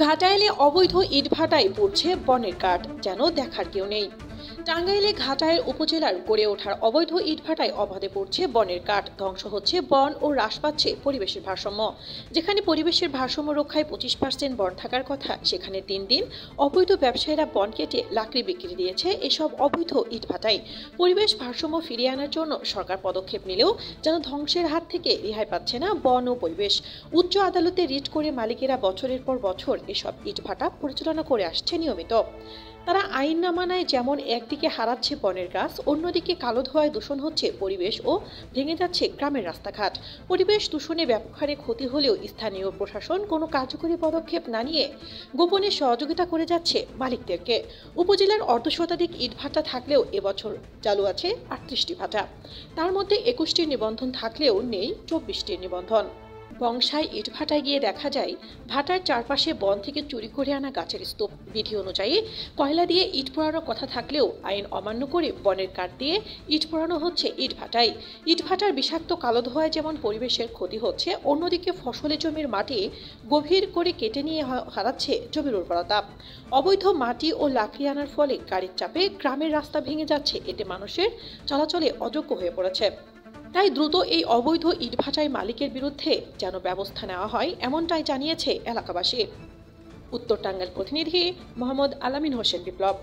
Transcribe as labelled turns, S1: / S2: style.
S1: ঘাটাইলে অবৈধ ইটভাটায় পড়ছে বনের কাঠ, যেন দেখার কেউ নেই। টাঙ্গাইলে ঘাটাইল উপজেলার গড়ে ওঠার অবৈধ ইটভাটায় অবাধে পড়ছে বনের কাঠ, ধ্বংস হচ্ছে বন ও হ্রাস পাচ্ছে পরিবেশের ভারসাম্য। যেখানে পরিবেশের ভারসাম্য রক্ষায় 25% বন থাকার কথা, সেখানে দিন দিন অবৈধ ব্যবসায়ীরা বন কেটে লাকড়ি বিক্রি দিয়েছে এসব অবৈধ ইটভাটায়। পরিবেশ ভারসাম্য ফিরিয়ে আনার জন্য সরকার পদক্ষেপ নিলেও যেন ধ্বংসের হাত থেকে রেহাই পাচ্ছে না বন ও পরিবেশ। উচ্চ আদালতে রিট করে মালিকেরা বছরের পর বছর এসব ইটভাটা পরিচালনা করে আসছে নিয়মিত। তারা আইন না মানায় যেমন একদিকে হারাচ্ছে বনের গাছ, অন্যদিকে কালো ধোঁয়ায় দূষণ হচ্ছে পরিবেশ ও ভেঙে যাচ্ছে গ্রামের রাস্তাঘাট। পরিবেশ দূষণে ব্যাপক হারে ক্ষতি হলেও স্থানীয় প্রশাসন কোনো কার্যকরী পদক্ষেপ না নিয়ে গোপনে সহযোগিতা করে যাচ্ছে মালিকদেরকে। উপজেলার অর্ধশতাধিক ইটভাটা থাকলেও এবছর চালু আছে 38টি ভাটা। তার মধ্যে 21টির নিবন্ধন থাকলেও নেই 24টির নিবন্ধন। বংশায় ইটভাটায় গিয়ে দেখা যায় ভাটার চারপাশে বন থেকে চুরি করে আনা গাছের স্তূপ। বিধি অনুযায়ী কয়লা দিয়ে ইট পোড়ানোর কথা থাকলেও আইন অমান্য করে বনের কাঠ দিয়ে ইট পোড়ানো হচ্ছে ইটভাটায়। ইটভাটার বিষাক্ত কালো ধোঁয়ায় যেমন পরিবেশের ক্ষতি হচ্ছে, অন্যদিকে ফসলি জমির মাটি গভীর করে কেটে নিয়ে হারাচ্ছে জমির উর্বরতা। অবৈধ মাটি ও লাকড়ি আনার ফলে গাড়ির চাপে গ্রামের রাস্তা ভেঙে যাচ্ছে, এতে মানুষের চলাচলে অযোগ্য হয়ে পড়েছে। তাই দ্রুত এই অবৈধ ইটভাটায় মালিকের বিরুদ্ধে যেন ব্যবস্থা নেওয়া হয়, এমনটাই জানিয়েছে এলাকাবাসী। উত্তর টাঙ্গাইল প্রতিনিধি মোহাম্মদ আলামিন হোসেন বিপ্লব।